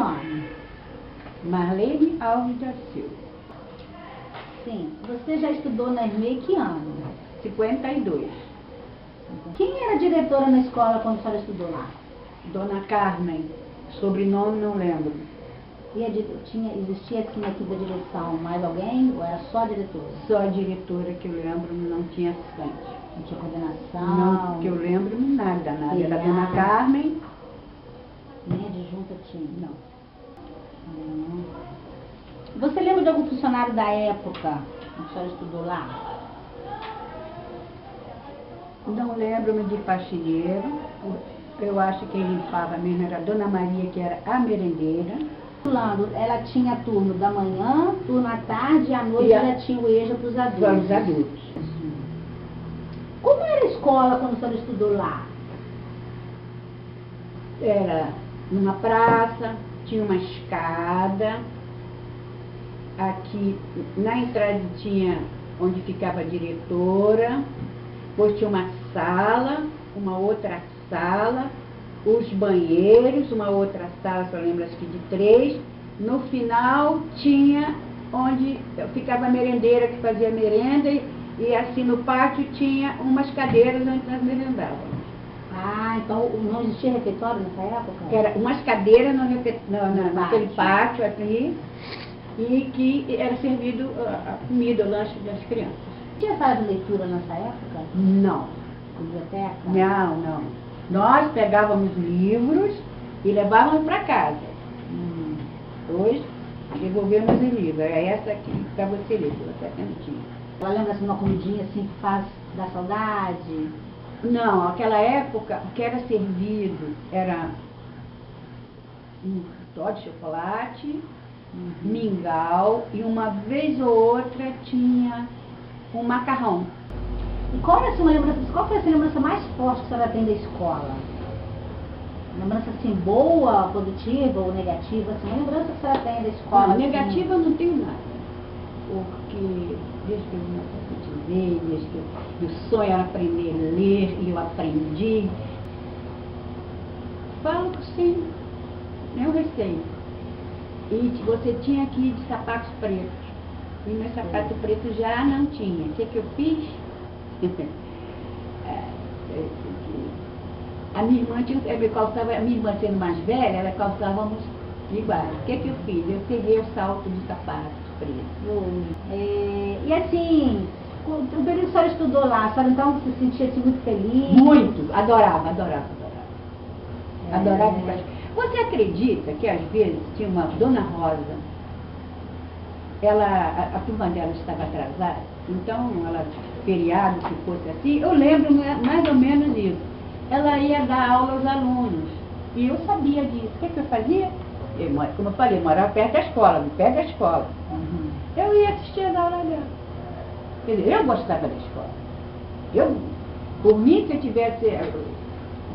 nome? Marlene Alves da Silva. Sim. Você já estudou na ERMEI que ano? 52. Quem era a diretora na escola quando a senhora estudou lá? Dona Carmen. Sobrenome não lembro. E existia assim na equipe da direção mais alguém ou era só a diretora? Só a diretora que eu lembro, não tinha assistente. Não tinha coordenação? Não, que eu lembro nada. Era a Dona Ah. Carmen. Nem adjunta tinha? Não. Você lembra de algum funcionário da época que a senhora estudou lá? Não lembro-me de faxineiro. Eu acho que quem limpava mesmo era a Dona Maria, que era a merendeira. Ela tinha turno da manhã, turno à tarde e à noite ela tinha o EJA para os adultos. Para os adultos. Como era a escola quando a senhora estudou lá? Era numa praça, tinha uma escada. Aqui na entrada tinha onde ficava a diretora. Depois tinha uma sala, uma outra sala, os banheiros, uma outra sala, só lembro acho que de 3. No final tinha onde ficava a merendeira que fazia merenda e assim no pátio tinha umas cadeiras onde nós merendávamos. Ah, então não existia refeitório nessa época? Era umas cadeiras naquele pátio aqui e que era servido a comida, o lanche das crianças. Tinha sala de leitura nessa época? Não. Biblioteca? Não. Nós pegávamos livros e levávamos para casa. Depois devolvemos os livros. É essa aqui para você ler, que você não tinha. Ela lembra assim, uma comidinha assim que faz da saudade? Não, aquela época o que era servido era um toddy de chocolate, mingau e uma vez ou outra tinha um macarrão. E qual foi a lembrança mais forte que a senhora tem da escola? Lembrança assim boa, positiva ou negativa? Assim, uma lembrança que a senhora tem da escola? Não, assim? negativa eu não tenho nada. Porque desde que eu me alfabetizei, desde que meu sonho era aprender a ler e eu aprendi. Falo que sim, eu receio. E você tinha que ir de sapatos pretos. E meu sapato preto já não tinha. O que eu fiz? A minha irmã a minha irmã sendo mais velha, ela calçávamos iguais. O que eu fiz? Eu peguei o salto de sapato preto. E assim, o período que a senhora estudou lá, a senhora então se sentia assim, muito feliz? Muito! Adorava. Adorava. Você acredita que às vezes tinha uma Dona Rosa, a turma dela estava atrasada, então ela, feriado, se fosse assim, eu lembro mais ou menos isso. Ela ia dar aula aos alunos, e eu sabia disso. O que eu fazia? Como eu falei, eu morava perto da escola, Eu ia assistir a aula dela. Quer dizer, eu gostava da escola. Por mim, se eu tivesse,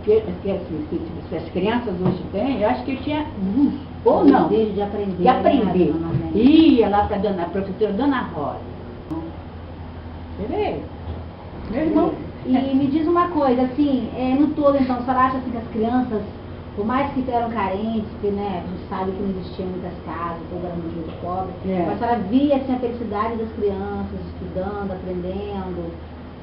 se as crianças hoje têm, eu acho que eu tinha ou não, de aprender. Ia lá para a professora Dona Rosa. Entendeu? Meu irmão. E me diz uma coisa, assim, no todo, então, a senhora acha assim, que as crianças, por mais que eram carentes, porque, né, a gente sabe que não existiam muitas casas, todo era muito pobre, mas a senhora via assim, a felicidade das crianças, estudando, aprendendo,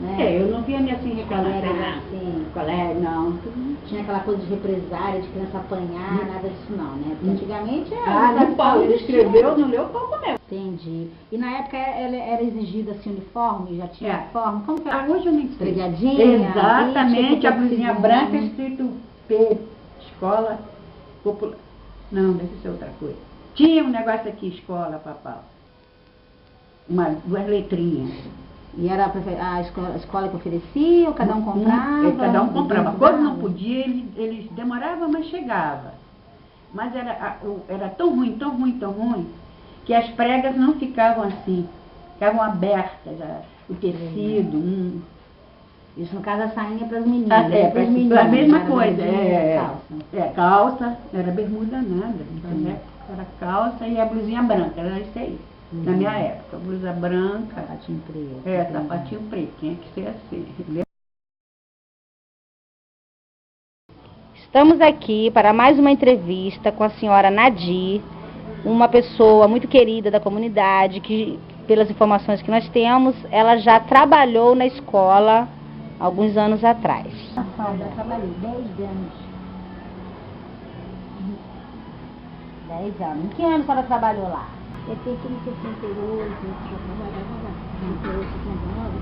né? Eu não via assim reclamar, assim, colégio, não. Tinha aquela coisa de represária, de criança apanhar, nada disso não, né? Porque antigamente não pode, ele escreveu, não leu, pau comeu. Entendi. E na época era exigido assim uniforme? Já tinha uniforme? Como que era? Hoje eu nem sei. Pregadinha? Exatamente, a blusinha branca escrito P, escola popular. Não, deve ser outra coisa. Tinha um negócio aqui, escola, papau. Duas letrinhas. E era a escola que oferecia ou cada um comprava? Cada um comprava. Quando não podia, eles demoravam, mas chegava. Mas era tão ruim, que as pregas não ficavam assim. Ficavam abertas, o tecido. Isso no caso a sainha para as meninas. Para a mesma coisa. Calça. Era bermuda nada. Era calça e a blusinha branca, era isso aí. Na minha época, blusa branca. Sapatinho preto. Sapatinho preto, tinha que ser assim. Estamos aqui para mais uma entrevista com a senhora Nadir, uma pessoa muito querida da comunidade, que, pelas informações que nós temos, ela já trabalhou na escola alguns anos atrás. Eu trabalhei 10 anos. 10 anos. Em que ano a senhora trabalhou lá? Eu tenho que em 68, eu já trabalhava lá. 68, 69,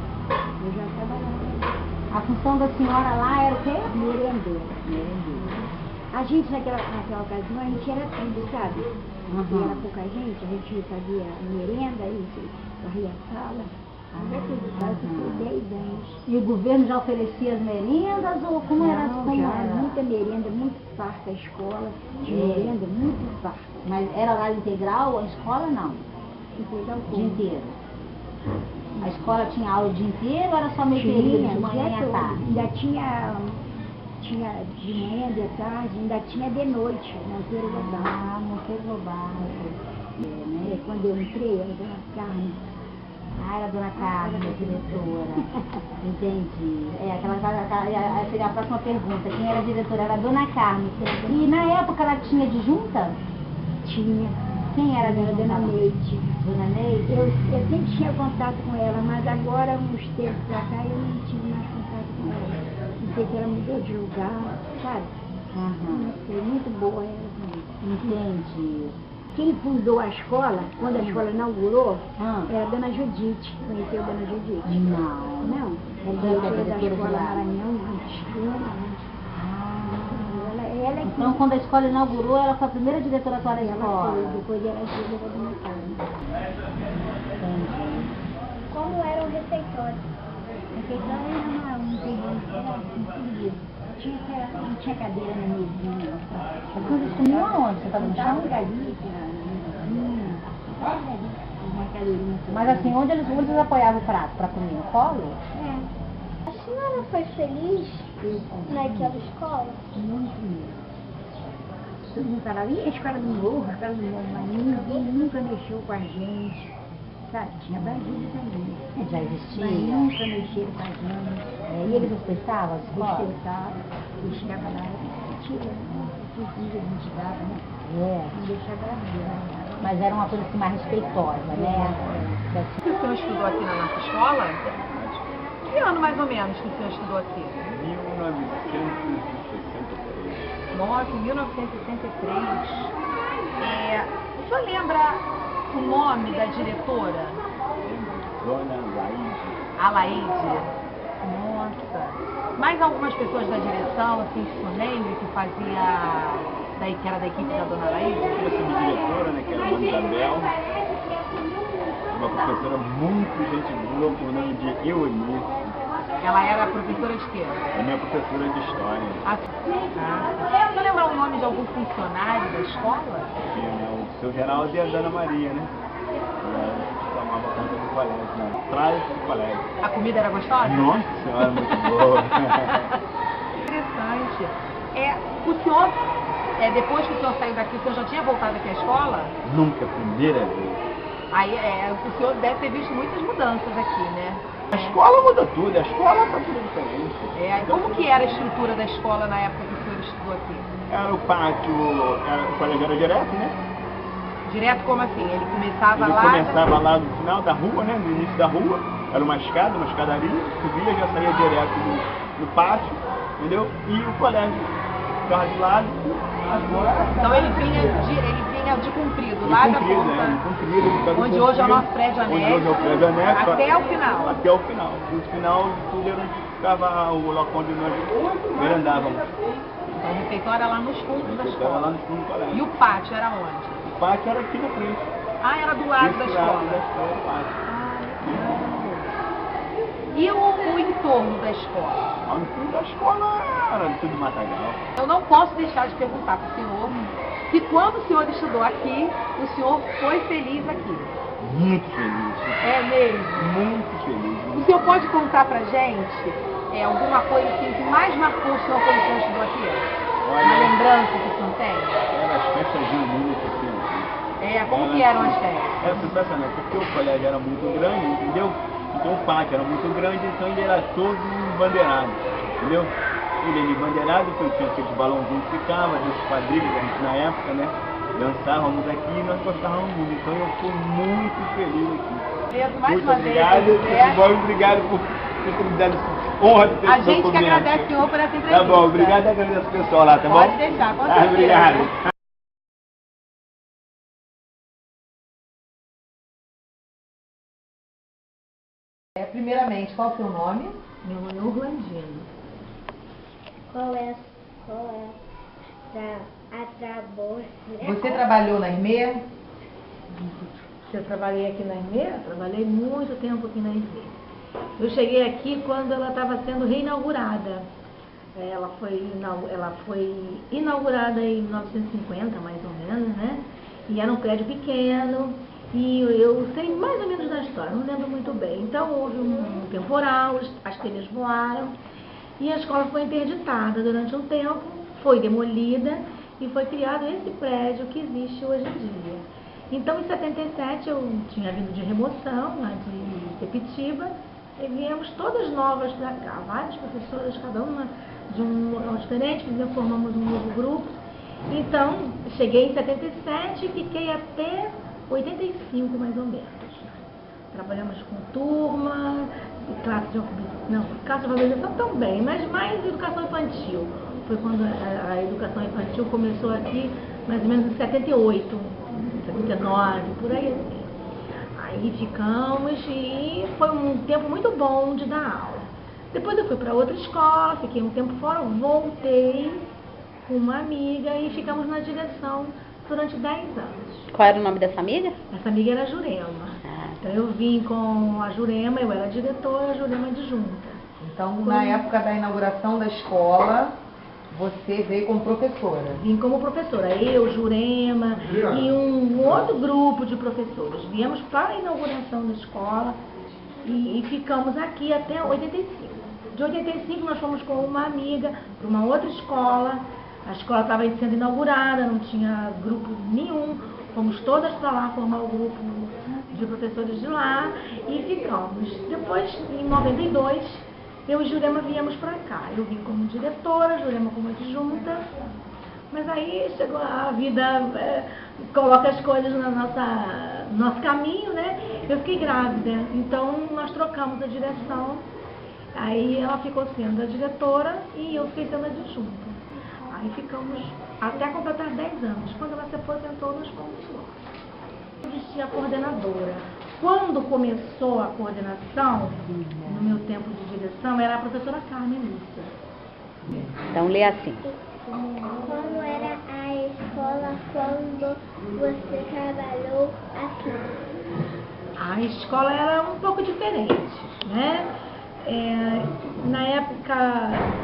eu já trabalhava lá. A função da senhora lá era o quê? Merendeira. A gente naquela ocasião, a gente era tudo, sabe? E era pouca gente, a gente fazia merenda, isso, varria a sala. Era tudo, quase por 10 anos. E o governo já oferecia as merendas ou como era? Não, Como já, era? muita merenda, muito farta a escola, de merenda, muito farta. Mas era horário integral? A escola não? Integral O dia como? inteiro. A escola tinha aula o dia inteiro ou era só meio período, de manhã e à tarde? Ainda tinha de manhã, de tarde, ainda tinha de noite, Monteiro Global. Ah, Monteiro Global. Né? Quando eu entrei, era Dona Carmen. Ah, era a Dona Carmen, a diretora. Entendi. Essa seria a próxima pergunta. Quem era a diretora? Era a Dona Carmen. E na época ela tinha adjunta? Tinha. Quem era a Era adjunta? Dona Neide. Dona Neide? Eu sempre tinha contato com ela, mas agora, uns tempos pra cá, eu não tive mais contato com ela. Não sei se ela mudou de lugar, sabe? Não sei, muito boa ela também. Entendi. Quem fundou a escola, quando a escola inaugurou, Ah. era a Dona Judite. Conheceu a Dona Judite? Não. Não. Ela Ela era veio da diretora de escola lá. Maranhão antes. Ela é que... Então, quando a escola inaugurou, ela foi a primeira diretora atual da Ela escola. foi, depois ela chegou da Dona Carmen. Entendi. Como era o refeitório? Porque lá era um terreno, era assim, tudo isso. Não tinha cadeira na mesinha. Mas vocês comiam aonde? Você estava no chão? Ali, uma cadeirinha. Mas assim, onde eles apoiavam o prato para comer? No colo? A senhora foi feliz naquela escola? Muito mesmo. Todo mundo falava, e a escola do morro, mas ninguém nunca mexeu com a gente. Sabe, tinha bandido também. Já existia. Mas nunca mexeram com a gente. E eles respeitavam a escola? Respeitavam, eles chegavam lá, tira, que a gente dava, né? Não deixava ela ver. Mas era uma coisa assim mais respeitosa, né? O senhor estudou aqui na nossa escola? Que ano mais ou menos que o senhor estudou aqui? 1963. Nossa, em 1963. O senhor lembra o nome da diretora? Dona Laide. A Laide. Nossa. Mais algumas pessoas da direção, assim, que o senhor lembra, que fazia, que era da equipe da Dona Laide? Ela foi diretora, né, que era a Dona Isabel. Uma professora muito gente boa, por nome de Euni. Ela era professora de quê? É minha professora de história. O senhor lembra o nome de algum funcionário da escola? Tinha, né, o seu Geraldo e a Dona Maria, né? Ela tomava conta do colégio, né? Atrás do colégio. A comida era gostosa? Nossa senhora, muito boa. Interessante. O senhor, depois que o senhor saiu daqui, o senhor já tinha voltado aqui à escola? Nunca, primeira vez. Aí, o senhor deve ter visto muitas mudanças aqui, né? A escola muda tudo, a escola tá tudo diferente. Como que era a estrutura da escola na época que o senhor estudou aqui? Era o pátio, o colégio era direto, né? Direto como assim? Ele começava Ele lá... começava lá no final da rua, né? No início da rua. Era uma escada, uma escadaria. Subia, já saía direto no pátio, entendeu? E o colégio ficava de lado. Agora... Então ele vinha de comprido, lá da comprido, ponta... né? Comprido, onde hoje é o nosso prédio onde anexo. hoje é o prédio anexo. Até o final. Até o final. No final, tudo era onde ficava o local onde nós merendávamos. Então o refeitório era lá nos fundos da Era escola. lá no fundo do colégio. E o pátio era onde? O pátio era aqui na frente. Era do lado da Esse escola. lado da escola, o pátio. E o entorno da escola? No fundo da escola era tudo matagal. Eu não posso deixar de perguntar para o senhor se quando o senhor estudou aqui, o senhor foi feliz aqui. Muito feliz. É mesmo? Muito feliz. O senhor pode contar pra gente alguma coisa assim que mais marcou o senhor quando o senhor estudou aqui? Olha, Uma lembrança que o senhor tem? eram as festas juninas que tinham aqui. Como que eram as festas? Era sensacional, porque o colégio era muito grande, entendeu? Então o pátio era muito grande, então ele era todo bandeirado, entendeu? Ilha Bandeirada, foi tinha aqueles balãozinhos que ficavam, as quadrilhas que a gente na época, né? Dançávamos aqui e nós gostávamos muito. Então eu estou muito feliz aqui. Mais Muito uma vez, obrigado, José. muito obrigado por ter me dado essa honra de ter A esse gente que documento. agradece o senhor por essa entrevista. Tá bom, obrigado e agradeço o pessoal lá, tá bom? Pode deixar, com certeza. Obrigado. Primeiramente, qual é o seu nome? Meu nome é Orlandino. Qual é a trabalho? Você trabalhou na IRME? Eu trabalhei aqui na IRME, trabalhei muito tempo aqui na IRME. Eu cheguei aqui quando ela estava sendo reinaugurada. Ela foi inaugurada em 1950, mais ou menos, né? E era um prédio pequeno. E eu sei mais ou menos da história, não lembro muito bem. Então houve um temporal, as telhas voaram e a escola foi interditada durante um tempo, foi demolida e foi criado esse prédio que existe hoje em dia. Então em 77 eu tinha vindo de remoção, lá de Sepitiba, e viemos todas novas para cá, várias professoras, cada uma de um local diferente, formamos um novo grupo. Então cheguei em 77 e fiquei até 85 mais ou menos. Trabalhamos com turma, classe de alfabetização também, mas mais educação infantil. Foi quando a educação infantil começou aqui, mais ou menos em 78, 79, por aí assim. Aí ficamos e foi um tempo muito bom de dar aula. Depois eu fui para outra escola, fiquei um tempo fora, voltei com uma amiga e ficamos na direção durante 10 anos. Qual era o nome dessa amiga? Essa amiga era a Jurema. Então eu vim com a Jurema, eu era diretora, a Jurema adjunta. Então, na época da inauguração da escola, você veio como professora? Vim como professora, eu, Jurema e um outro grupo de professores. Viemos para a inauguração da escola e ficamos aqui até 85. De 85 nós fomos com uma amiga para uma outra escola. A escola estava sendo inaugurada, não tinha grupo nenhum. Fomos todas para lá formar o grupo de professores de lá e ficamos. Depois, em 92, eu e Jurema viemos para cá. Eu vim como diretora, Jurema como adjunta. Mas aí chegou a vida, coloca as coisas no nosso caminho, né? Eu fiquei grávida, então nós trocamos a direção. Aí ela ficou sendo a diretora e eu fiquei sendo adjunta. Aí ficamos até completar 10 anos. Quando ela se aposentou, nós fomos lá. Eu existia a coordenadora. Quando começou a coordenação, no meu tempo de direção, era a professora Carmen Lúcia. Então lê assim. Como era a escola quando você trabalhou aqui? A escola era um pouco diferente, né? Na época,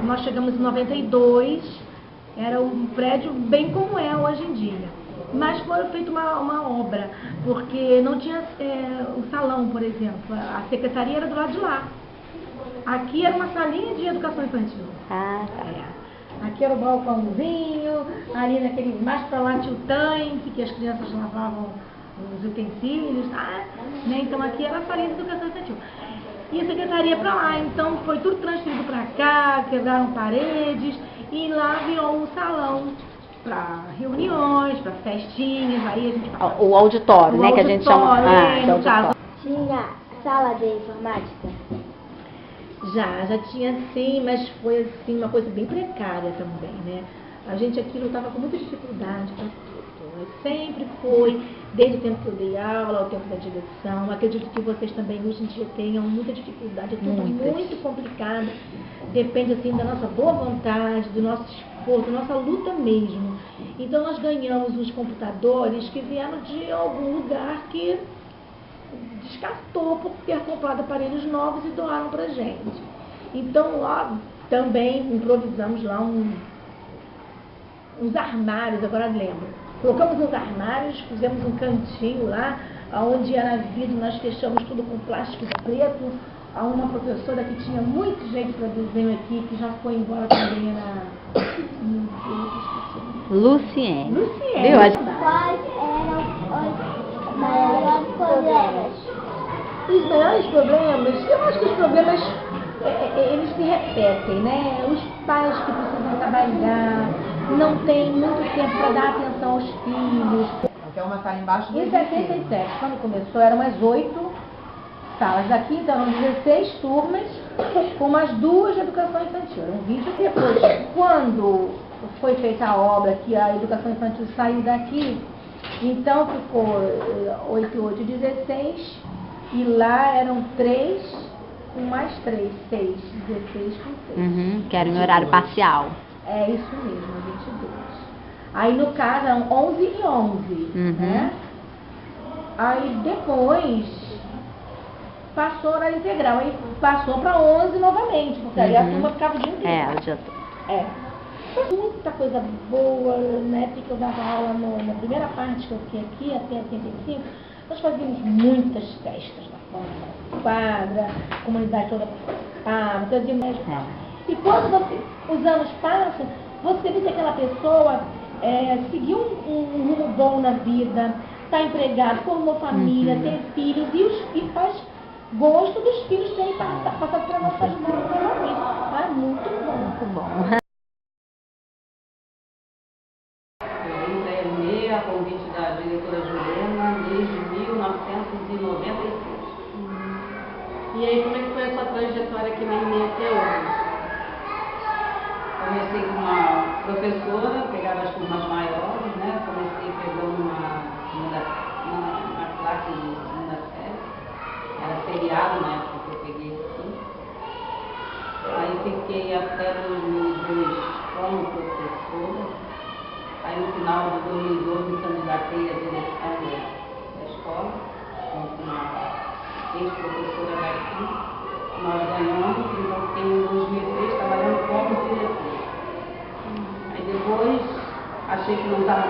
nós chegamos em 92, era um prédio bem como é hoje em dia. Mas foi feita uma obra, porque não tinha o salão, por exemplo. A secretaria era do lado de lá. Aqui era uma salinha de educação infantil. Ah, tá. Aqui era o balcãozinho, ali naquele, mais para lá tinha o tanque, que as crianças lavavam os utensílios, tá? Né? Então aqui era a salinha de educação infantil. E a secretaria para lá, então foi tudo transferido para cá, quebraram paredes e lá virou um salão para reuniões, para festinhas, aí a gente... O auditório, né, que a gente chama... No auditório. caso. Tinha sala de informática? Já tinha sim, mas foi assim uma coisa bem precária também, né? A gente aqui lutava com muita dificuldade para tudo. Sempre foi, desde o tempo que eu dei aula, ao tempo da direção. Acredito que vocês também hoje em dia tenham muita dificuldade, é tudo muito complicado. Depende assim da nossa boa vontade, do nosso esforço, da nossa luta mesmo. Então nós ganhamos uns computadores que vieram de algum lugar que descartou por ter comprado aparelhos novos e doaram pra gente. Então lá também improvisamos lá uns armários, agora lembro. Colocamos uns armários, fizemos um cantinho lá, onde era vidro, nós fechamos tudo com plástico preto. Há uma professora que tinha muito jeito para desenho aqui, que já foi embora também, era... Luciene. Luciene. Viu? Quais eram os maiores problemas? Os maiores problemas, eu acho que os problemas, eles se repetem, né? pais que precisam trabalhar, não tem muito tempo para dar atenção aos filhos. Até uma sala embaixo do Em 77, quando começou, eram umas 8 salas daqui, então eram 16 turmas, com umas 2 de educação infantil. Era um vídeo. Depois, quando foi feita a obra, que a educação infantil saiu daqui, então ficou 8, 8, 16, e lá eram 3, com mais 3, 6, 16 com 6. Uhum, que era em horário parcial. É isso mesmo, 22. Aí no caso eram 11 e 11, né? Aí depois passou horário integral, aí passou para 11 novamente, porque aí a turma ficava o dia inteiro. É, o dia todo. Muita coisa boa, na época que eu dava aula na primeira parte que eu fiquei aqui, até 85, nós fazíamos muitas festas na quadra, a comunidade toda participava, fazíamos. E quando os anos passam, você vê que aquela pessoa seguiu um rumo bom na vida, está empregado, formou família, tem filhos e faz gosto dos filhos terem passado para nossas mãos novamente. Ah, muito bom. Muito bom. A convite da diretora Juliana desde 1996. E aí, como é que foi a sua trajetória aqui na IME até hoje? Comecei com uma professora, pegava as turmas maiores, né? Comecei pegando uma classe de segunda série. Era feriado na época que eu peguei aqui. Aí fiquei até 2002 como professora. Aí no final de 2012 me candidatei à direção da escola, com uma ex-professora daqui. Nós ganhamos, então fiquei em 2003 trabalhando como diretora. Aí depois achei que não estava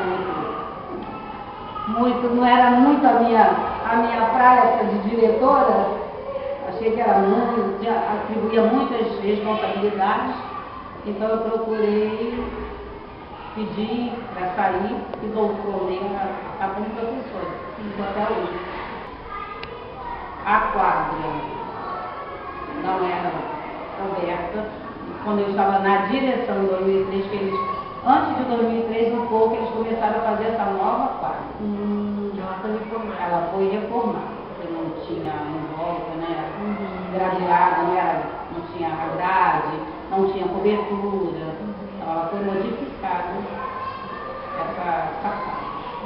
não era muito a minha praia de diretora, achei que era muito, atribuía muitas responsabilidades, então eu procurei pedi para sair e voltei a como professora, até hoje. A quadra não era coberta. Quando eu estava na direção em 2003, que eles, antes de 2003, um pouco, eles começaram a fazer essa nova quadra. Ela foi reformada, porque não tinha em volta, né? Gradeada, não tinha grade, não tinha cobertura. Ela foi modificada, essa sala.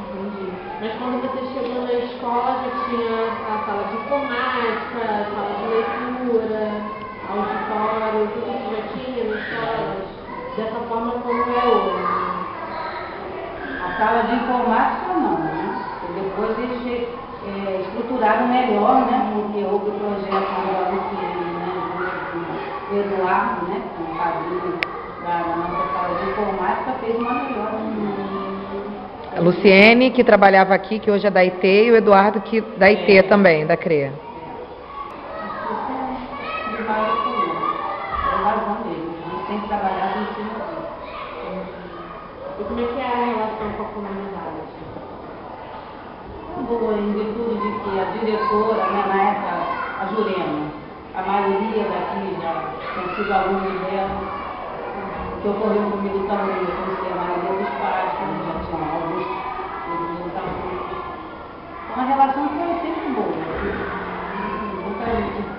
Entendi. Mas quando você chegou na escola, já tinha a sala de informática, a sala de leitura, auditório, tudo isso já tinha na escola, dessa forma como é hoje? A sala de informática não, né? E depois eles estruturaram melhor, né? Porque houve o projeto agora que o Eduardo, né? Com o padrinho da nossa sala de informática, fez uma melhor. A Luciene, que trabalhava aqui, que hoje é da IT, e o Eduardo, que da IT também, da CREA. De mais comum. É razão mesmo. A gente tem que trabalhar em cima disso. E como é que é a relação com a comunidade? Boa, em virtude de que a diretora, né, na época, a Jurema, a maioria daqui já tem sido alunos dela. O que ocorreu comigo também, eu conheci a maioria dos pais, quando já tinham alguns alunos. Então a relação foi sempre boa. Nunca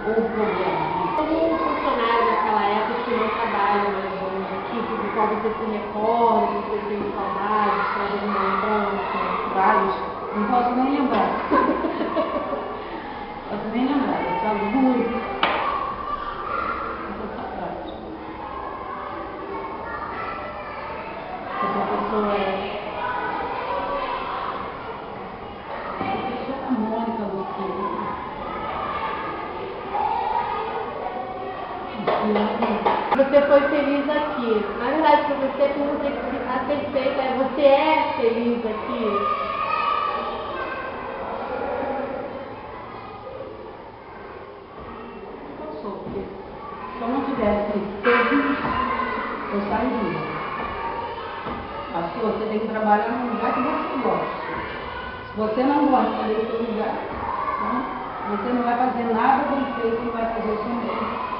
houve problema. Algum funcionário daquela época que não trabalha mais hoje aqui, do qual você se recorda, você tem saudade, traz alguma lembrança? Vários. Não posso nem lembrar. Posso nem lembrar, eu falo muito. A Mônica Luciana. Você foi feliz aqui. Na verdade, para você, como tem que ficar perfeita, você é feliz aqui? Eu sou. Se eu não tivesse feliz, eu sairia. Pastor, você tem que trabalhar num lugar que você gosta. Se você não gosta desse lugar, você não vai fazer nada bem feito e vai fazer o seu mesmo.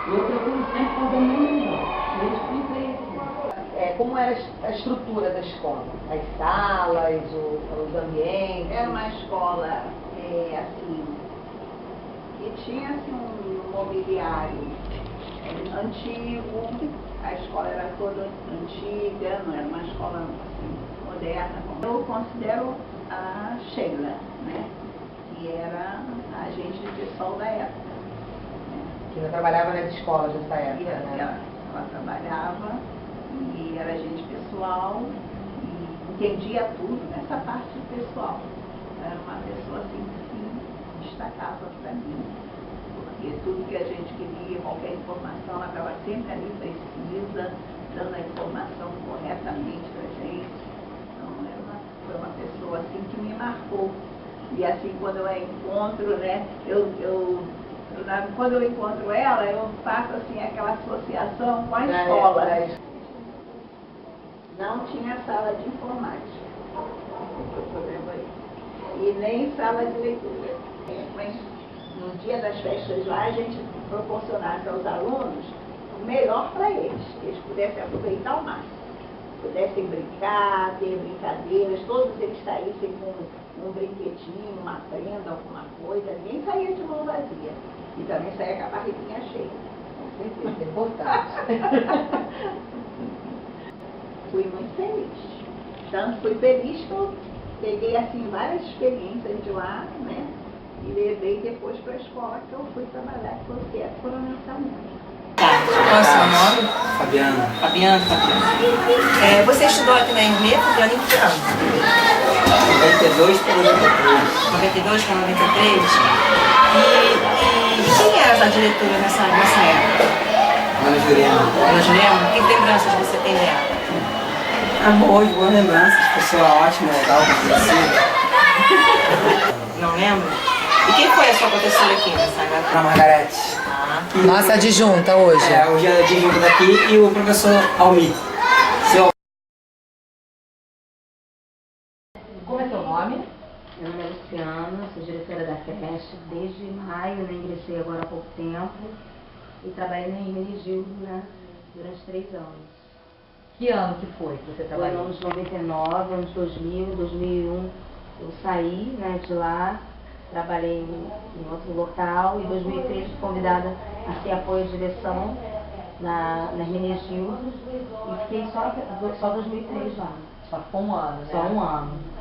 Eu procuro sempre fazer o meu melhor, desde que eu entrei aqui. Como era a estrutura da escola? As salas, os ambientes? Era uma escola, assim, que tinha assim, um mobiliário antigo, a escola era toda antiga, não era uma escola assim, moderna. Eu considero a Sheila, né? Que era a agente de sol da época. Que ainda trabalhava nas escolas nessa época, né? Ela trabalhava e era agente pessoal e entendia tudo nessa parte pessoal. Era uma pessoa assim que se destacava para mim. Porque tudo que a gente queria, qualquer informação, ela estava sempre ali precisa, dando a informação corretamente para a gente. Então, foi uma pessoa assim que me marcou. E assim, quando eu a encontro, né, quando eu encontro ela, eu faço assim aquela associação com a escola. Não tinha sala de informática, e nem sala de leitura. Mas no dia das festas lá, a gente proporcionava aos alunos o melhor para eles, que eles pudessem aproveitar ao máximo. Pudessem brincar, ter brincadeiras, todos eles saíssem com um brinquedinho, uma prenda, alguma coisa, ninguém saía de mão vazia. E também saía com a barriguinha cheia. Com certeza, é importante. Fui muito feliz. Tanto fui feliz que eu peguei assim várias experiências de lá, né? E levei depois para a escola que eu fui trabalhar, que foi o CIEP Coronel Samuel. Qual é o seu nome? Fabiana. Fabiana. Você estudou aqui na EME, Fabiana, em que ano? 92 para 93. 92 para 93? E quem era a diretora nessa época? Ana Jurema. Ana Jurema? Que lembranças você tem dela? Boas lembranças. Pessoa ótima, legal, conhecida. Não lembro? E quem foi a sua professora aqui nessa época? Ana Margarete. Nossa adjunta hoje. Hoje é adjunta daqui e o professor Almir. Como é seu nome? Meu nome é Luciana, sou diretora da creche desde maio, né? Ingressei agora há pouco tempo e trabalhei na Hermenegildo, né? Durante 3 anos. Que ano que foi que você Foi trabalhou? nos anos 99, anos 2000, 2001 eu saí, né, de lá, trabalhei em outro local e em 2003 fui convidada a ser apoio de direção na Hermenegildo e fiquei só 2003 lá. Só ficou um ano, né? Só um ano.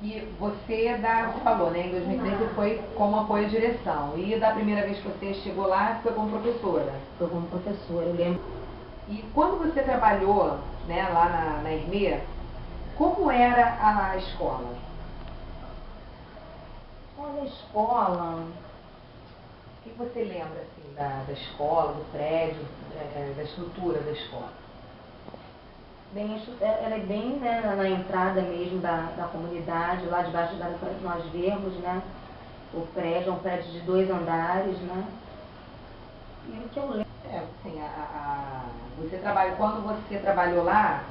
E você falou, né? Em 2013 você foi como apoio de direção. E da primeira vez que você chegou lá, foi como professora? Foi como professora, eu lembro. E quando você trabalhou, né, lá na IRME, como era a escola? Olha, a escola, O que você lembra assim, da escola, do prédio, da estrutura da escola? bem, ela é bem, né, na entrada mesmo da comunidade, lá debaixo da nós vemos, né, o prédio, é um prédio de 2 andares, né, e o que eu lembro. Assim, quando você trabalhou lá,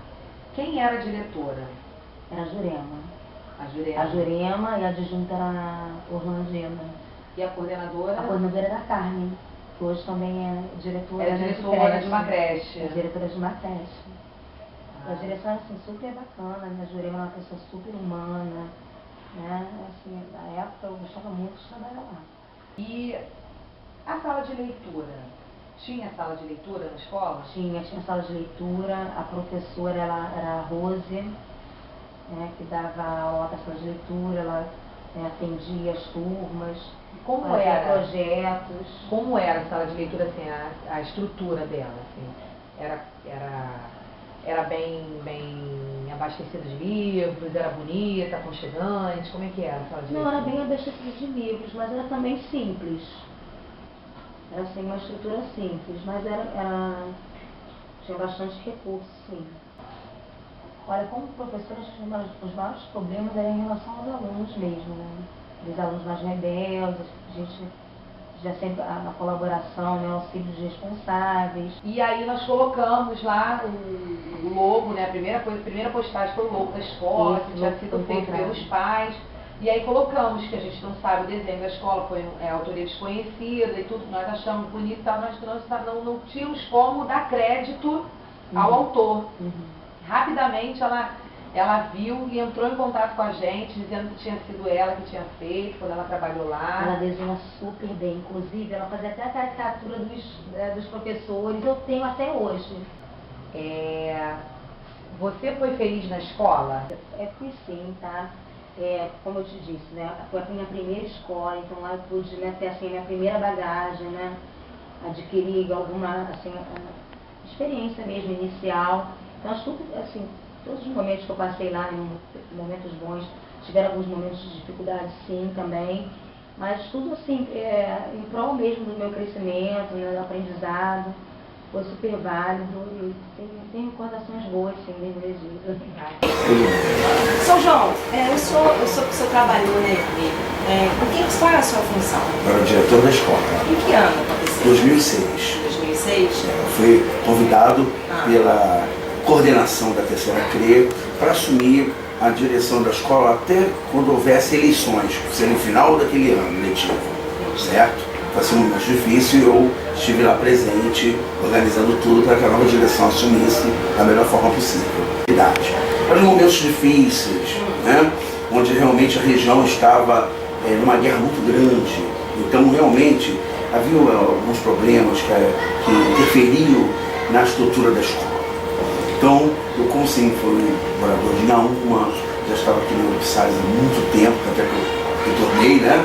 quem era a diretora? Era a Jurema. A Jurema. A Jurema e a adjunta era a Orlandina. E a coordenadora? A coordenadora era a Carmen, que hoje também é diretora, era diretora de uma creche. É diretora de uma creche. A direção era assim, super bacana, né? A Jurema era uma pessoa super humana, né? Assim, na época eu gostava muito de trabalhar lá. E a sala de leitura? Tinha sala de leitura na escola? Tinha sala de leitura, a professora era a Rose, né, que dava aula da sala de leitura, ela atendia as turmas, Como era? projetos. Como era a sala de leitura, assim, a estrutura dela? Assim, era bem abastecida de livros, era bonita, aconchegante, como é que era a sala de leitura? Não, era bem abastecida de livros, mas era também simples. Era assim, uma estrutura simples, mas tinha bastante recurso, sim. Olha, como professora, os maiores problemas eram em relação aos alunos mesmo, né? Os alunos mais rebeldes, a gente já sempre na colaboração, né, auxílio dos responsáveis. E aí nós colocamos lá o logo, né? A primeira postagem foi o logo da escola, que tinha sido feito pelos pais. E aí colocamos que a gente não sabe o desenho da escola, foi autoria desconhecida e tudo, nós achamos bonito e tal, nós não tínhamos como dar crédito ao autor. Rapidamente ela viu e entrou em contato com a gente, dizendo que tinha sido ela que tinha feito, quando ela trabalhou lá. Ela desenha super bem, inclusive ela fazia até a caricatura dos professores, eu tenho até hoje. Você foi feliz na escola? Fui sim, tá? Como eu te disse, né? Foi a minha primeira escola, então lá eu pude, né, ter assim, a minha primeira bagagem, né? Adquirir alguma assim, experiência mesmo inicial. Então acho que assim, todos os momentos que eu passei lá, momentos bons, tiveram alguns momentos de dificuldade sim também, mas tudo assim, em prol mesmo do meu crescimento, né, do aprendizado, foi super válido e tem recordações boas sim, bem elegidas. São João, o senhor trabalhou, né? Qual era a sua função? Eu era diretor da escola. Em que ano aconteceu? 2006. 2006? Fui convidado pela coordenação da terceira CRE para assumir a direção da escola até quando houvesse eleições, seria no final daquele ano letivo, certo? Vai ser muito mais difícil e eu estive lá presente, organizando tudo para que a nova direção assumisse da melhor forma possível. Eram momentos difíceis, né? Onde realmente a região estava numa guerra muito grande, então realmente havia alguns problemas que interferiam na estrutura da escola. Então, eu como sempre fui morador de Naúma, já estava aqui no Salles há muito tempo, até que eu tornei, né?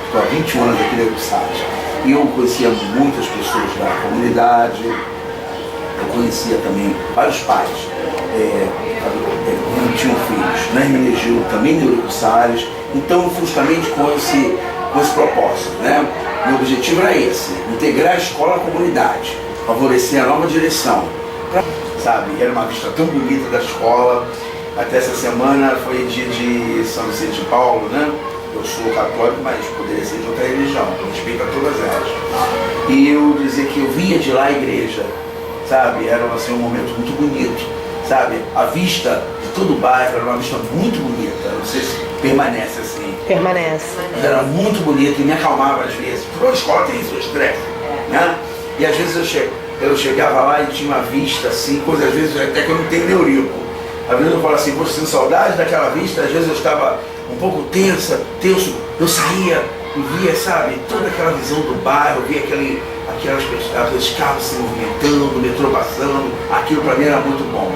Estou há 21 anos aqui no Salles. E eu conhecia muitas pessoas da comunidade, eu conhecia também vários pais que não tinham filhos, na Hermenegildo, também no Eurico Salles. Então, justamente com esse propósito, né? Meu objetivo era esse, integrar a escola à comunidade, favorecer a nova direção. Sabe, era uma vista tão bonita da escola. Até essa semana foi dia de São Vicente de Paulo, né? Eu sou católico, mas poderia ser de outra religião, eu respeito a todas elas. E eu dizer que eu vinha de lá à igreja, sabe? Era assim, um momento muito bonito, sabe? A vista de todo o bairro era uma vista muito bonita, não sei se permanece assim. Permanece. Mas era muito bonito e me acalmava às vezes. Toda escola tem seu estresse, né? E às vezes eu chegava lá e tinha uma vista assim, coisas às vezes até que eu não tenho neurico. Às vezes eu falo assim, poxa, sinto saudade daquela vista, às vezes eu estava um pouco tenso, eu saía e via, sabe, toda aquela visão do bairro, via aqueles carros se movimentando, o metrô passando, aquilo para mim era muito bom.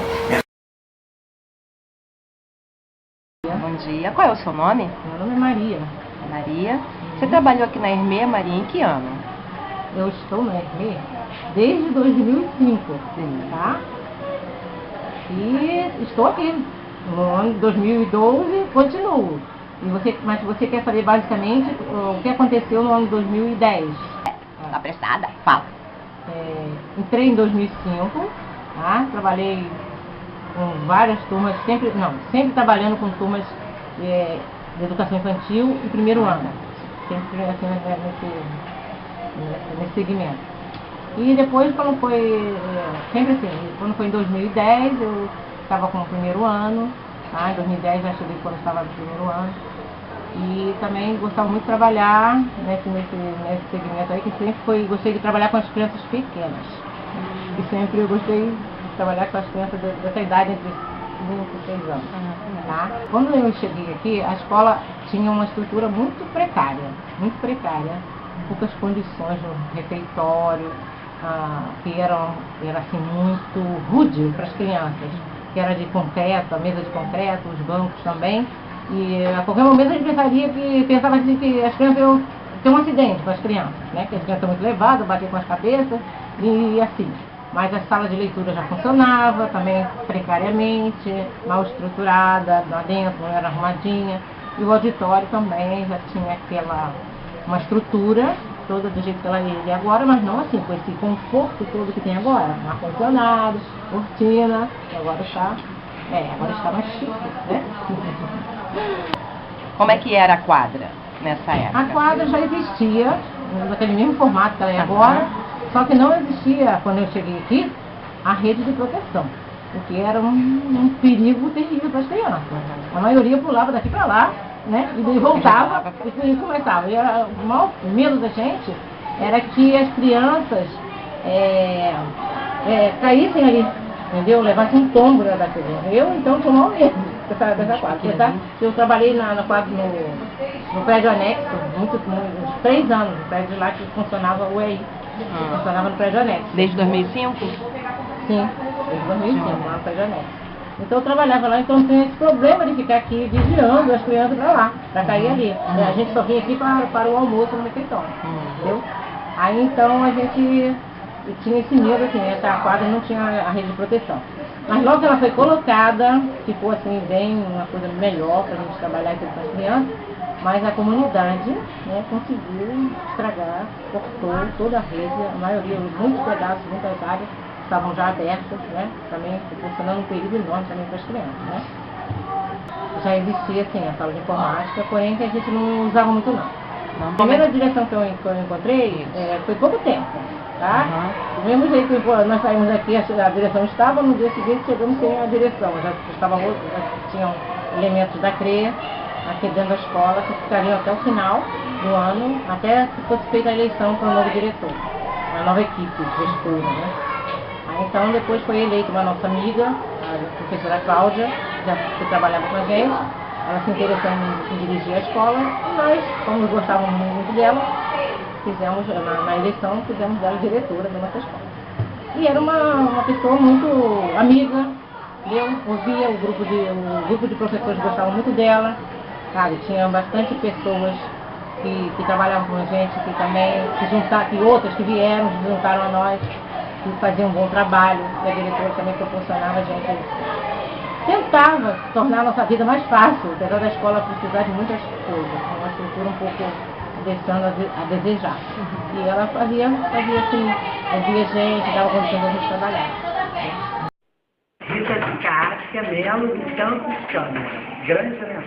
Bom dia, qual é o seu nome? Meu nome é Maria. Maria. Você trabalhou aqui na Hermê, Maria, em que ano? Eu estou na Hermê desde 2005, tá? E estou aqui. No ano de 2012, continuo. Mas você quer saber basicamente o que aconteceu no ano de 2010? Tá prestada? Fala. Entrei em 2005, tá? Trabalhei com várias turmas, sempre trabalhando com turmas de educação infantil e primeiro ano. Sempre assim, nesse segmento. E depois, quando foi, sempre assim, quando foi em 2010, eu estava com o primeiro ano, tá? Em 2010 já cheguei quando estava no primeiro ano. E também gostava muito de trabalhar nesse segmento aí, que sempre gostei de trabalhar com as crianças pequenas. E sempre eu gostei de trabalhar com as crianças dessa idade, entre 5 e 6 anos. Tá? Quando eu cheguei aqui, a escola tinha uma estrutura muito precária, poucas condições no refeitório, que era assim, muito rude para as crianças, que era de concreto, a mesa de concreto, os bancos também. E a qualquer momento a gente pensava assim, que as crianças iam ter um acidente com as crianças, né? Que as crianças estão muito levadas, bater com as cabeças e assim. Mas a sala de leitura já funcionava, também precariamente, mal estruturada, lá dentro não era arrumadinha. E o auditório também já tinha uma estrutura toda do jeito que ela é agora, mas não assim, com esse conforto todo que tem agora. Ar-condicionado, cortina, e agora está mais chique, né? Como é que era a quadra nessa época? A quadra já existia, naquele mesmo formato que ela é agora, só que não existia, quando eu cheguei aqui, a rede de proteção, o que era um perigo terrível para as crianças. A maioria pulava daqui para lá, né? E daí voltava e começava. E o maior medo da gente era que as crianças caíssem ali, entendeu? Levassem um tombo da coisa. Eu, então, tinha o maior medo dessa quadra. Eu trabalhei no prédio anexo, uns 3 anos, no prédio lá que funcionava o EI. Funcionava no prédio anexo. Desde 2005? Sim, desde 2005, lá no prédio anexo. Então eu trabalhava lá, então tinha esse problema de ficar aqui desviando as crianças para lá, para cair ali. A gente só vinha aqui para o almoço no refeitório, entendeu? Aí então a gente tinha esse medo, assim, essa quadra não tinha a rede de proteção. Mas logo que ela foi colocada, ficou assim bem uma coisa melhor para a gente trabalhar aqui com as crianças, mas a comunidade, né, conseguiu estragar, cortou toda a rede, a maioria, muitos pedaços, muitas áreas estavam já abertas, né, também proporcionando um perigo enorme também para as crianças, né. Já existia, assim, a sala de informática, porém que a gente não usava muito não. A primeira direção que eu encontrei foi pouco tempo, tá? Do mesmo jeito que nós saímos daqui, a direção estava, no dia seguinte chegamos sem a direção, já tinham elementos da CREA aqui dentro da escola que ficariam até o final do ano, até que fosse feita a eleição para o novo diretor, a nova equipe gestora, né? Então depois foi eleita uma nossa amiga, a professora Cláudia, que trabalhava com a gente. Ela se interessou em dirigir a escola e nós, como gostávamos muito dela, fizemos, na eleição, fizemos dela diretora da nossa escola. E era uma pessoa muito amiga, eu ouvia, o grupo de professores gostavam muito dela, sabe? Tinha bastante pessoas que trabalhavam com a gente, que também se juntaram, que outras que vieram, se juntaram a nós, que faziam um bom trabalho, e a diretora também proporcionava a gente, tentava tornar a nossa vida mais fácil, apesar da escola precisar de muitas coisas, uma estrutura um pouco deixando a desejar. E ela fazia assim, ouvia gente, dava condições a gente trabalhar. Rita Cássia Melo de Campos Câmara, grande vereador.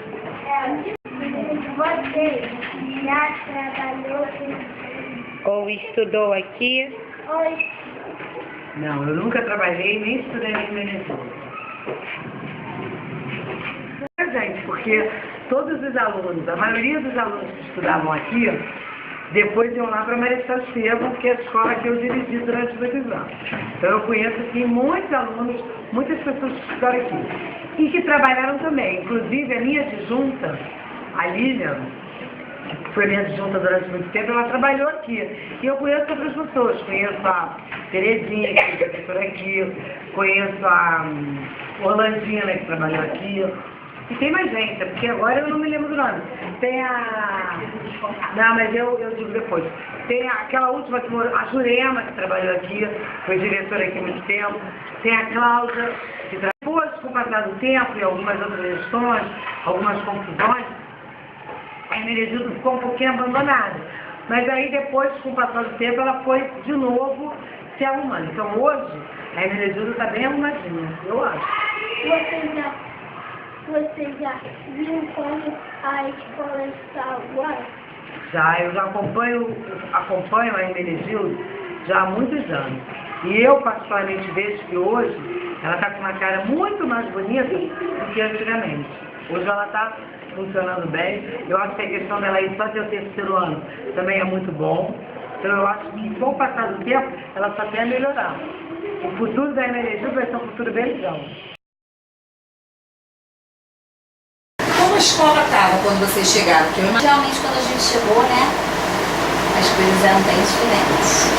Você já trabalhou Ou estudou aqui? Oi. Não, eu nunca trabalhei nem estudei em Venezuela. Gente, porque todos os alunos, a maioria dos alunos que estudavam aqui, depois iam lá para Marechal Estevam, que é a escola que eu dirigi durante muitos anos. Então eu conheço assim, muitos alunos, muitas pessoas que estudaram aqui. E que trabalharam também. Inclusive a minha adjunta, a Lilian, que foi minha adjunta durante muito tempo, ela trabalhou aqui. E eu conheço outras pessoas. Conheço a Terezinha, que é professora aqui. Conheço a Orlandina, que trabalhou aqui. E tem mais gente, porque agora eu não me lembro do nome. Tem a... Não, mas eu digo depois. Tem aquela última que morou, a Jurema, que trabalhou aqui, foi diretora aqui há muito tempo. Tem a Cláudia, que depois, com o passar do tempo e algumas outras gestões, algumas confusões, a Hermenegildo ficou um pouquinho abandonada. Mas aí depois, com o passar do tempo, ela foi de novo se arrumando. Então hoje, a Hermenegildo está bem arrumadinha, eu acho. Você já viu como a escola está agora? Já, eu já acompanho a Hermenegildo já há muitos anos. E eu, particularmente, vejo que hoje ela está com uma cara muito mais bonita do que antigamente. Hoje ela está funcionando bem. Eu acho que a questão dela ir só ter o terceiro ano também é muito bom. Então eu acho que com o passar do tempo ela só tem a melhorar. O futuro da Hermenegildo vai ser um futuro bem legal. Como a escola estava quando vocês chegaram? Porque realmente quando a gente chegou, né, as coisas eram bem diferentes.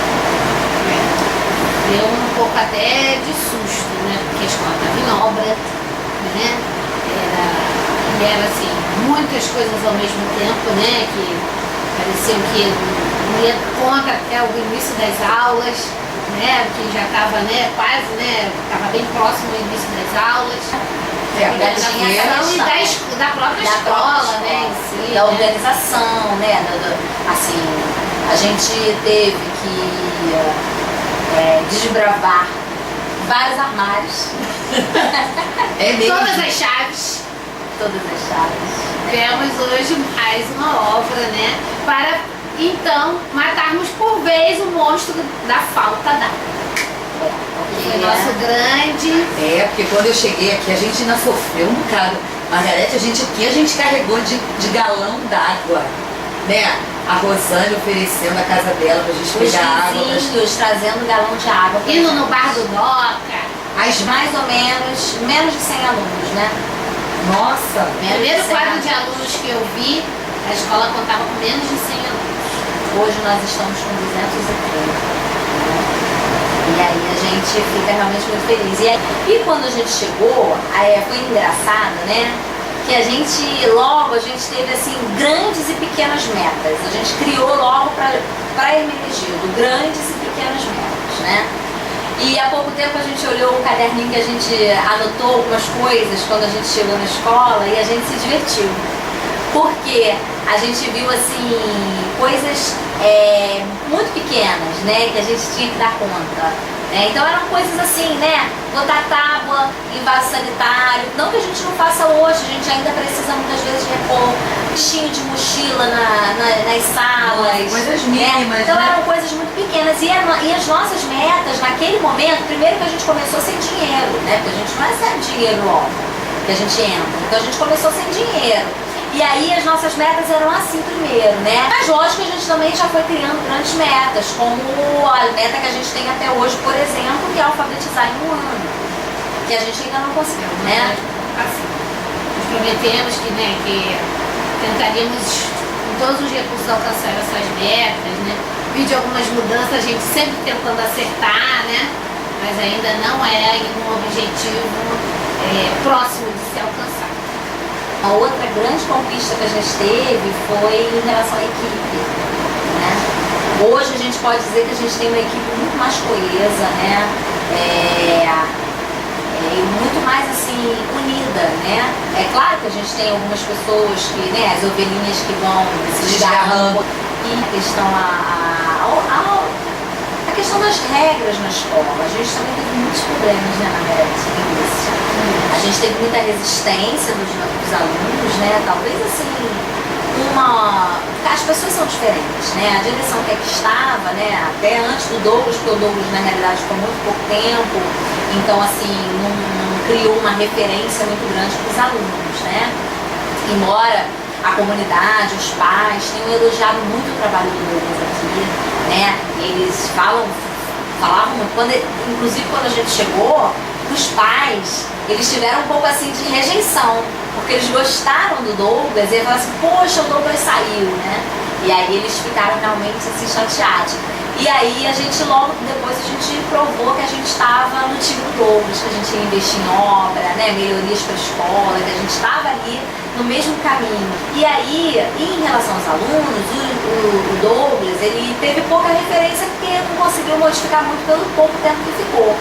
Deu um pouco até de susto, né, porque a escola estava em obra, né, era assim, muitas coisas ao mesmo tempo, né, que pareciam que ia contra até o início das aulas, né, que já estava, né, quase, né, estava bem próximo do início das aulas. Da própria escola, né, em si, da organização, né, assim, a gente teve que desbravar vários armários. Todas as chaves. Temos hoje mais uma obra, né, para então matarmos por vez o monstro da falta d'água. Foi nosso grande... porque quando eu cheguei aqui a gente ainda sofreu um bocado. Margarete, a gente carregou de galão d'água, né? A Rosane oferecendo a casa dela pra gente pegar água. Os vizinhos trazendo galão de água. Indo no bar do Doca. As mais ou menos de 100 alunos, né? Nossa! O primeiro quadro de alunos que eu vi, a escola contava com menos de 100 alunos. Hoje nós estamos com 230. E aí a gente fica realmente muito feliz. E quando a gente chegou, foi engraçado, né? Que a gente teve assim grandes e pequenas metas. A gente criou logo para Hermenegildo grandes e pequenas metas, né? E há pouco tempo a gente olhou um caderninho que a gente anotou algumas coisas quando a gente chegou na escola e a gente se divertiu. Porque a gente viu assim coisas muito pequenas, né? Que a gente tinha que dar conta. Então eram coisas assim, né? Botar tábua em vaso sanitário. Não que a gente não faça hoje, a gente ainda precisa muitas vezes repor bichinho de mochila nas salas. Coisas mínimas, Então né? eram coisas muito pequenas. E as nossas metas, naquele momento, primeiro que a gente começou sem dinheiro, né? Porque a gente não recebe dinheiro logo que a gente entra. Então a gente começou sem dinheiro. E aí as nossas metas eram assim primeiro, né? Mas lógico que a gente também já foi criando grandes metas, como a meta que a gente tem até hoje, por exemplo, que é alfabetizar em 1 ano. Que a gente ainda não conseguiu, né? Assim, nós prometemos que tentaríamos com todos os recursos alcançar essas metas, né? Pedir algumas mudanças, a gente sempre tentando acertar, né? Mas ainda não é um objetivo próximo de se alcançar. A outra grande conquista que a gente teve foi em relação à equipe, né? Hoje a gente pode dizer que a gente tem uma equipe muito mais coesa, né? Muito mais assim, unida, né? É claro que a gente tem algumas pessoas que, né, as ovelhinhas que vão se desgarrando. E a questão a questão das regras na escola, a gente também teve muitos problemas, né, Margarete? A gente teve muita resistência dos alunos, né? Talvez assim, as pessoas são diferentes, né? A direção que aqui estava, né? Até antes do Douglas, porque o Douglas na realidade ficou muito pouco tempo, então assim, não criou uma referência muito grande para os alunos, né? Embora a comunidade, os pais tenham elogiado muito o trabalho do Douglas aqui, né? Eles falavam, inclusive quando a gente chegou, os pais, eles tiveram um pouco assim de rejeição, porque eles gostaram do Douglas e eles falaram assim, poxa, o Douglas saiu, né? E aí eles ficaram realmente assim chateados. E aí logo depois a gente provou que a gente estava no time do Douglas, que a gente ia investir em obra, né? Melhorias para a escola, que a gente estava ali no mesmo caminho. E aí, em relação aos alunos, o Douglas, ele teve pouca referência porque não conseguiu modificar muito pelo pouco tempo que ficou.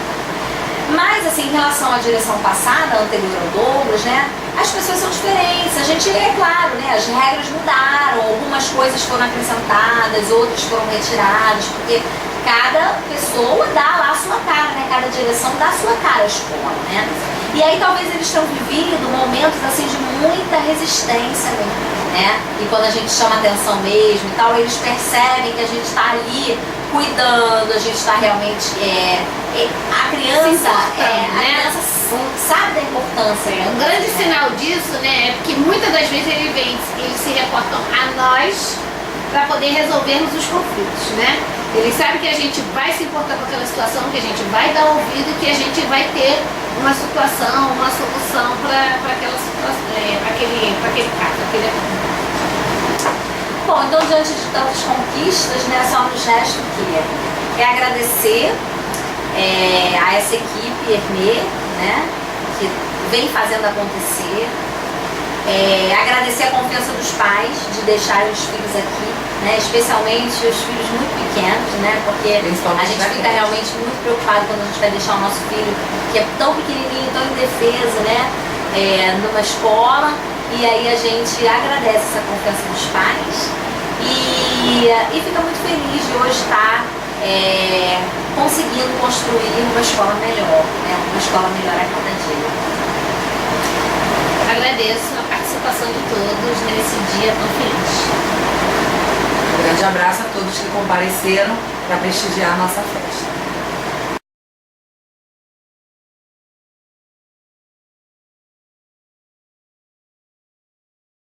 Mas, assim, em relação à direção passada, anterior ao Douglas, né, as pessoas são diferentes. A gente, é claro, né, as regras mudaram, algumas coisas foram acrescentadas, outras foram retiradas, porque cada pessoa dá lá a sua cara, né, cada direção dá a sua cara à escola, né. E aí talvez eles tenham vivido momentos, assim, de muita resistência mesmo, né, e quando a gente chama atenção mesmo e tal, eles percebem que a gente está ali cuidando, a gente está realmente, a criança, a criança sabe da importância. Um grande sinal disso, né, é porque muitas das vezes eles se reportam a nós para poder resolvermos os conflitos, né? Eles sabem que a gente vai se importar com aquela situação, que a gente vai dar ouvido e que a gente vai ter uma situação, uma solução para aquela situação, para aquele caso, aquele assunto. Bom, então diante de tantas conquistas, né, só nos resta o quê? É agradecer a essa equipe Hermê, né, que vem fazendo acontecer, agradecer a confiança dos pais de deixarem os filhos aqui, né, especialmente os filhos muito pequenos, né, porque a gente fica realmente muito preocupado quando a gente vai deixar o nosso filho, que é tão pequenininho, tão indefeso, né, numa escola. E aí a gente agradece essa confiança dos pais e fica muito feliz de hoje estar conseguindo construir uma escola melhor, né? Uma escola melhor a cada dia. Agradeço a participação de todos nesse dia tão feliz. Um grande abraço a todos que compareceram para prestigiar a nossa festa.